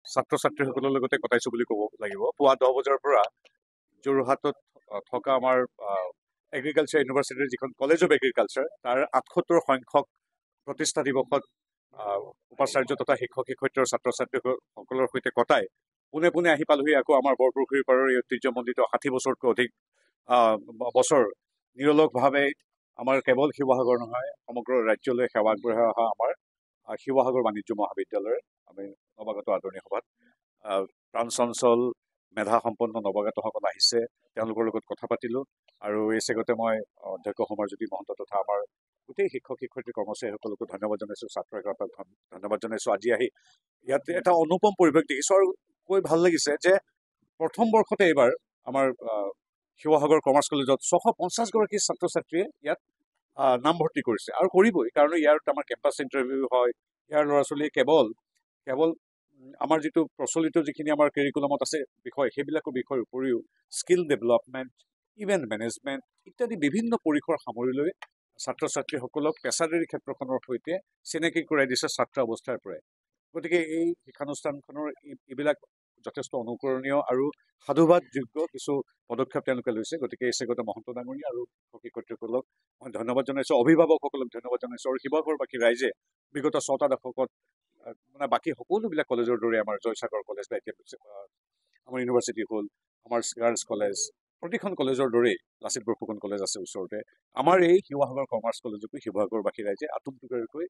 ছাত্ৰ ছাত্ৰীসকলৰ লগতে কটাইছো বুলি ক'ব লাগিব। পুৱা 10 বজাৰ পৰা যোৰহাটত থকা আমাৰ এগ্ৰিকালচাৰ ইউনিভাৰ্চিটিৰ যিখন কলেজ অফ এগ্ৰিকালচাৰ তাৰ 78 সংখ্যক প্ৰতিষ্ঠা দিৱসত উপাচাৰ্য তথা শিক্ষক শিক্ষয়িত্ৰী ছাত্ৰ ছাত্ৰীসকলৰ সৈতে কটাই পোনে পোনে আহি পালোহি আকৌ আমাৰ বৰপুখুৰী পাৰৰ এই ঐতিহ্যমণ্ডিত 60 বছৰতকৈ অধিক বছৰ নিৰলসভাৱে আমাৰ কেৱল শিৱসাগৰ নহয় সমগ্ৰ ৰাজ্যলৈ সেৱা আগবঢ়াই অহা আমাৰ শিৱসাগৰ বাণিজ্য মহাবিদ্যালয়ৰ আমি নৱাগত আদৰণি সভাত প্ৰাণচঞ্চল মেধা সম্পন্ন নৱাগতসকল আহিছে, তেওঁলোকৰ লগত কথা পাতিলো। আৰু এই চেগতে মই অধ্যক্ষ সমাৰজ্যোতি মহন্ত তথা আমাৰ গোটেই শিক্ষক শিক্ষয়িত্ৰী কৰ্মচাৰীসকলকো ধন্যবাদ জনাইছো, ছাত্ৰ এগৰাকীক ধন্যবাদ জনাইছো। আজি আহি ইয়াত এটা অনুপম পৰিৱেশ দেখিছো আৰু কৈ ভাল লাগিছে যে প্ৰথম বৰ্ষতে এইবাৰ আমাৰ শিৱসাগৰ কমাৰ্চ কলেজত 650 গৰাকী ছাত্ৰ ছাত্ৰীয়ে ইয়াত নামভৰ্তি কৰিছে আৰু কৰিবই, কাৰণ ইয়াৰ আমাৰ কেম্পাছ ইণ্টাৰভিউ হয়। ইয়াৰ ল'ৰা ছোৱালীয়ে কেৱল আমাৰ যিটো প্ৰচলিত যিখিনি আমাৰ কেৰিকুলামত আছে বিষয়, সেইবিলাকৰ বিষয়ৰ উপৰিও স্কিল ডেভেলপমেণ্ট, ইভেণ্ট মেনেজমেণ্ট ইত্যাদি বিভিন্ন পৰিসৰ সামৰি লৈ ছাত্ৰ ছাত্ৰীসকলক পেছাদাৰী ক্ষেত্ৰখনৰ সৈতে চিনাকি কৰাই দিছে ছাত্ৰ অৱস্থাৰ পৰাই। গতিকে এই শিক্ষানুষ্ঠানখনৰ এইবিলাক যথেষ্ট অনুকৰণীয় আৰু সাধুবাদযোগ্য কিছু পদক্ষেপ তেওঁলোকে লৈছে। গতিকে এই চেগতে মহন্ত ডাঙৰীয়া আৰু শিক্ষক শিক্ষয়িত্ৰীসকলক মই ধন্যবাদ জনাইছো, অভিভাৱকসকলক ধন্যবাদ জনাইছো আৰু শিৱসাগৰবাসী ৰাইজে বিগত 6টা দশকত মানে বাকী সকলোবিলাক কলেজৰ দৰে আমাৰ জয়সাগৰ কলেজ বা আমাৰ ইউনিভাৰ্চিটি হ'ল, আমাৰ গাৰ্লছ কলেজ, প্ৰতিখন কলেজৰ দৰেই লাচিত বৰফুকন কলেজ আছে ওচৰতে, আমাৰ এই শিৱসাগৰ কমাৰ্চ কলেজকো শিৱসাগৰবাসী ৰাইজে আটোমটোকাৰিকৈ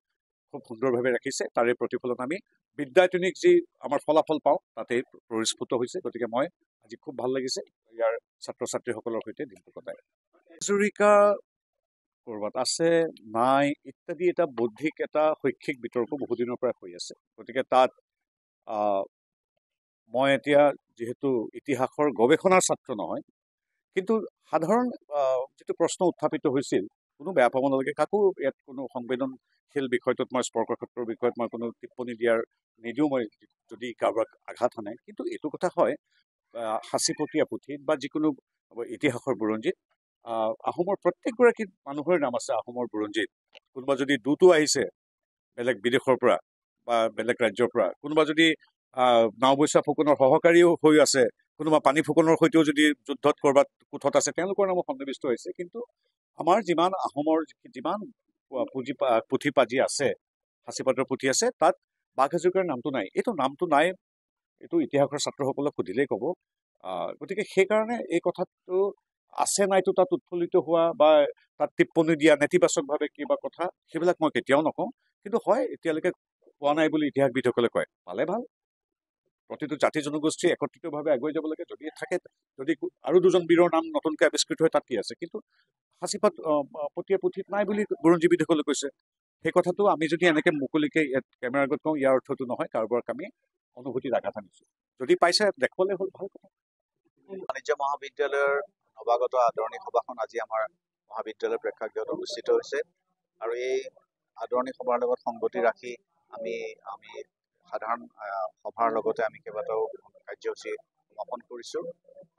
খুব সুন্দৰভাৱে ৰাখিছে। তাৰে প্ৰতিফলন আমি বিদ্যায়তনিক যি আমাৰ ফলাফল পাওঁ তাতেই পৰিস্ফুট হৈছে। গতিকে মই আজি খুব ভাল লাগিছে ইয়াৰ ছাত্ৰ ছাত্ৰীসকলৰ সৈতে দিনটো কটাই। হাজৰিকা ক'ৰবাত আছে নাই ইত্যাদি এটা বৌদ্ধিক এটা শৈক্ষিক বিতৰ্ক বহুদিনৰ পৰা হৈ আছে। গতিকে তাত মই এতিয়া যিহেতু ইতিহাসৰ গৱেষণাৰ ছাত্ৰ নহয়, কিন্তু সাধাৰণ যিটো প্ৰশ্ন উত্থাপিত হৈছিল, কোনো বেয়া পাব নালাগে, কাকো ইয়াত কোনো সংবেদনশীল বিষয়টোত মই স্পৰ্শ ক্ষেত্ৰৰ বিষয়ত মই কোনো টিপ্পনী নিদিওঁ মই যদি কাৰোবাক আঘাত সানে। কিন্তু এইটো কথা হয়, সাঁচিপতীয়া পুথিত বা যিকোনো ইতিহাসৰ বুৰঞ্জীত আহোমৰ প্ৰত্যেকগৰাকী মানুহৰ নাম আছে। আহোমৰ বুৰঞ্জীত কোনোবা যদি দূতো আহিছে বেলেগ বিদেশৰ পৰা বা বেলেগ ৰাজ্যৰ পৰা, কোনোবা যদি নাওবৈচা ফুকনৰ সহকাৰীও হৈ আছে, কোনোবা পানী ফুকনৰ সৈতেও যদি যুদ্ধত ক'ৰবাত কোঠত আছে, তেওঁলোকৰ নামো সন্নিৱিষ্ট হৈছে। কিন্তু আমাৰ যিমান আহোমৰ যিমান পুথি পাজি আছে, সাঁচিপাতৰ পুথি আছে, তাত বাঘ হাজৰিকাৰ নামটো নাই। এইটো নামটো নাই, এইটো ইতিহাসৰ ছাত্ৰসকলক সুধিলেই ক'ব। গতিকে সেইকাৰণে এই কথাটো আছে নাইতো তাত উৎফুল্লিত হোৱা বা তাত টিপ্পনী দিয়া নেতিবাচকভাৱে কিবা কথা, সেইবিলাক মই কেতিয়াও নকওঁ। কিন্তু হয়, এতিয়ালৈকে পোৱা নাই বুলি ইতিহাসবিদসকলে কয়, পালে ভাল। প্ৰতিটো জাতি জনগোষ্ঠী একত্ৰিতভাৱে আগুৱাই যাব লাগে। যদি থাকে, যদি আৰু দুজন বীৰৰ নাম নতুনকৈ আৱিষ্কৃত হয় তাত কি আছে, কিন্তু সাঁচিপাত পতীয়া পুথিত নাই বুলি বুৰঞ্জীবিদসকলে কৈছে। সেই কথাটো আমি যদি এনেকৈ মুকলিকৈ কেমেৰাৰ আগত কওঁ, ইয়াৰ অৰ্থটো নহয় কাৰোবাক আমি অনুভূতিত আঘাত আনিছোঁ। যদি পাইছে দেখুৱালে হ'ল, ভাল কথা। বাণিজ্য মহাবিদ্যালয়ৰ নৱাগত আদৰণি সভাখন আজি আমাৰ মহাবিদ্যালয়ৰ প্ৰেক্ষাগৃহত অনুষ্ঠিত হৈছে আৰু এই আদৰণি সভাৰ লগত সংগতি ৰাখি আমি সাধাৰণ সভাৰ লগতে আমি কেইবাটাও কাৰ্যসূচী সমাপন কৰিছোঁ।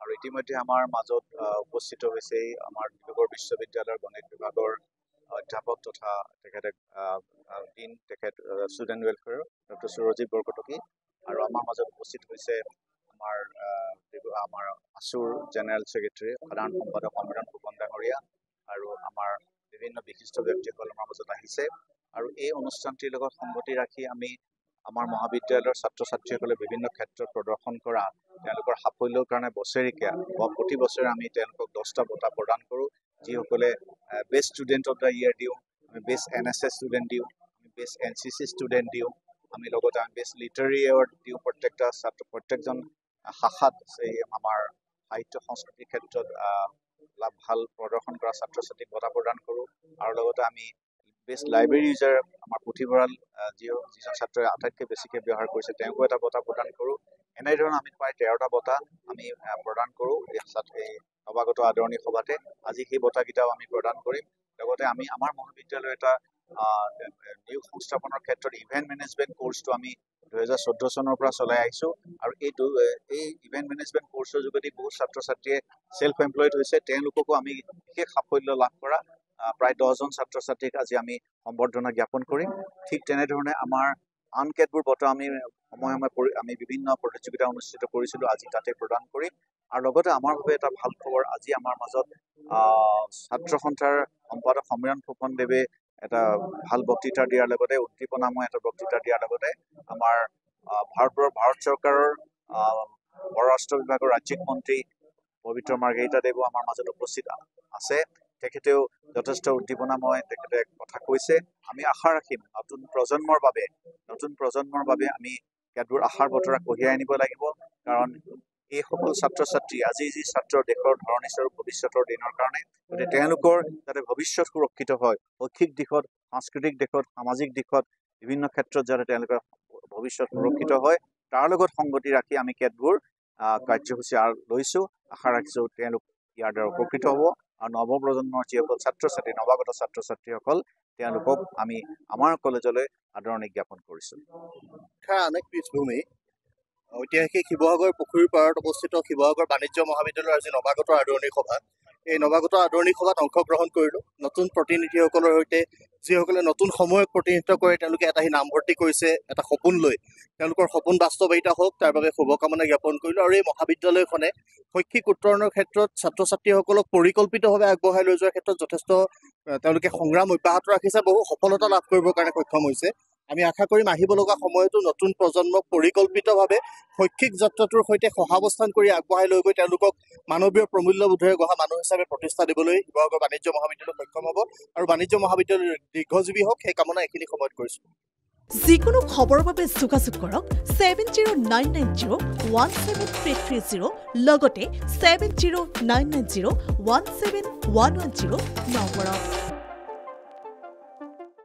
আৰু ইতিমধ্যে আমাৰ মাজত উপস্থিত হৈছে আমাৰ ডিব্ৰুগড় বিশ্ববিদ্যালয়ৰ গণিত বিভাগৰ অধ্যাপক তথা ডিন তেখেত student welfare doctor Surajit Barkataki, আৰু আমাৰ মাজত উপস্থিত হৈছে আমাৰ আছুৰ জেনেৰেল ছেক্ৰেটাৰী সাধাৰণ সম্পাদক সমীৰণ ফুকন ডাঙৰীয়া, আৰু আমাৰ বিভিন্ন বিশিষ্ট ব্যক্তিসকল আমাৰ মাজত আহিছে। আৰু এই অনুষ্ঠানটিৰ লগত সংগতি ৰাখি আমি আমাৰ মহাবিদ্যালয়ৰ ছাত্ৰ ছাত্ৰীসকলে বিভিন্ন ক্ষেত্ৰত প্ৰদৰ্শন কৰা তেওঁলোকৰ সাফল্যৰ কাৰণে বছৰেকীয়া বা প্ৰতি বছৰে আমি তেওঁলোকক 10টা বঁটা প্ৰদান কৰোঁ। যিসকলে best student of the year দিওঁ, আমি বেষ্ট NSS ষ্টুডেণ্ট দিওঁ, আমি বেষ্ট NCC ষ্টুডেণ্ট দিওঁ, আমি লগতে আমি বেষ্ট লিটাৰী এৱাৰ্ড দিওঁ। প্ৰত্যেকজন শাখাত আমাৰ সাহিত্য সংস্কৃতিৰ ক্ষেত্ৰত ভাল প্ৰদৰ্শন কৰা ছাত্ৰ ছাত্ৰীক বঁটা প্ৰদান কৰোঁ। আৰু লগতে আমি বেষ্ট লাইব্ৰেৰী ইউজাৰ, আমাৰ পুথিভঁৰাল যিজন ছাত্ৰই আটাইতকৈ বেছিকৈ ব্যৱহাৰ কৰিছে তেওঁকো এটা বঁটা প্ৰদান কৰোঁ। এনেধৰণৰ আমি প্ৰায় 13টা বঁটা আমি প্ৰদান কৰোঁ এই নৱাগত আদৰণি সভাতে। আজি সেই বঁটাকেইটাও আমি প্ৰদান কৰিম। লগতে আমি আমাৰ মহাবিদ্যালয়ৰ এটা নিয়োগ সংস্থাপনৰ ক্ষেত্ৰত ইভেণ্ট মেনেজমেণ্ট কৰ্চটো আমি 2014 চনৰ পৰা চলাই আহিছোঁ। আৰু এই ইভেণ্ট মেনেজমেণ্ট কৰ্চৰ যোগেদি বহু ছাত্ৰ ছাত্ৰীয়ে ছেল্ফ এমপ্লয়ড হৈছে। তেওঁলোককো আমি বিশেষ সাফল্য লাভ কৰা প্ৰায় 10জন ছাত্ৰ ছাত্ৰীক আজি আমি সম্বৰ্ধনা জ্ঞাপন কৰিম। ঠিক তেনেধৰণে আমাৰ আন কেতবোৰ বঁটা আমি সময়ে সময়ে আমি বিভিন্ন প্ৰতিযোগিতা অনুষ্ঠিত কৰিছিলোঁ, আজি তাতে প্ৰদান কৰিম। আৰু লগতে আমাৰ বাবে এটা ভাল খবৰ, আজি আমাৰ মাজত ছাত্ৰ সন্থাৰ সম্পাদক সমীৰণ ফুকনদেৱে এটা ভাল বক্তৃতা দিয়াৰ লগতে উদ্দীপনাময় এটা বক্তৃতা দিয়াৰ লগতে আমাৰ ভাৰত চৰকাৰৰ পৰৰাষ্ট্ৰ বিভাগৰ ৰাজ্যিক মন্ত্ৰী পবিত্ৰ মাৰ্ঘেৰিটা দেৱো আমাৰ মাজত উপস্থিত আছে। তেখেতেও যথেষ্ট উদ্দীপনাময় তেখেতে কথা কৈছে। আমি আশা ৰাখিম নতুন প্ৰজন্মৰ বাবে আমি কেতবোৰ আশাৰ বতৰা কঢ়িয়াই আনিব লাগিব। কাৰণ এই সকলো ছাত্ৰ ছাত্ৰী আজি যি ছাত্ৰ দেশৰ ধৰণীস্বৰূপ ভৱিষ্যতৰ দিনৰ কাৰণে, গতিকে তেওঁলোকৰ যাতে ভৱিষ্যত সুৰক্ষিত হয়, শৈক্ষিক দিশত, সাংস্কৃতিক দিশত, সামাজিক দিশত, বিভিন্ন ক্ষেত্ৰত যাতে তেওঁলোকৰ ভৱিষ্যত সুৰক্ষিত হয়, তাৰ লগত সংগতি ৰাখি আমি কেতবোৰ কাৰ্যসূচী লৈছোঁ। আশা ৰাখিছোঁ তেওঁলোক ইয়াৰ দ্বাৰা উপকৃত হ'ব আৰু নৱপ্ৰজন্মৰ যিসকল ছাত্ৰ ছাত্ৰী, নৱাগত ছাত্ৰ ছাত্ৰীসকল, তেওঁলোকক আমি আমাৰ কলেজলৈ আদৰণি জ্ঞাপন কৰিছোঁ। আন এক পৃষ্ঠভূমি ঐতিহাসিক শিৱসাগৰ পুখুৰীৰ পাৰত অৱস্থিত শিৱসাগৰ বাণিজ্য মহাবিদ্যালয়ৰ আজি নৱাগত আদৰণি সভা। এই নৱাগত আদৰণি সভাত অংশগ্ৰহণ কৰিলোঁ নতুন প্ৰতিনিধিসকলৰ সৈতে, যিসকলে নতুন সময়ক প্ৰতিনিধিত্ব কৰে। তেওঁলোকে এটা নামভৰ্তি কৰিছে এটা সপোন লৈ, তেওঁলোকৰ সপোন বাস্তৱায়িত হওক তাৰ বাবে শুভকামনা জ্ঞাপন কৰিলোঁ। আৰু এই মহাবিদ্যালয়খনে শৈক্ষিক উত্তৰণৰ ক্ষেত্ৰত ছাত্ৰ ছাত্ৰীসকলক পৰিকল্পিতভাৱে আগবঢ়াই লৈ যোৱাৰ ক্ষেত্ৰত যথেষ্ট তেওঁলোকে সংগ্ৰাম অব্যাহত ৰাখিছে, বহু সফলতা লাভ কৰিবৰ কাৰণে সক্ষম হৈছে। আমি আশা কৰিম আহিব লগা সময়তো নতুন প্ৰজন্মক পৰিকল্পিতভাৱে শৈক্ষিক যাত্ৰাটোৰ সৈতে সহাৱস্থান কৰি আগবঢ়াই লৈ গৈ তেওঁলোকক মানৱীয় প্ৰমূল্যবোধেৰে গঢ়া মানুহ হিচাপে প্ৰতিষ্ঠা দিবলৈ শিৱসাগৰ বাণিজ্য মহাবিদ্যালয় সক্ষম হ'ব আৰু বাণিজ্য মহাবিদ্যালয় দীৰ্ঘজীৱী হওক, সেই কামনা এইখিনি সময়ত কৰিছোঁ। যিকোনো খবৰৰ বাবে যোগাযোগ কৰক 7099017330 লগতে 7099017110 নম্বৰত।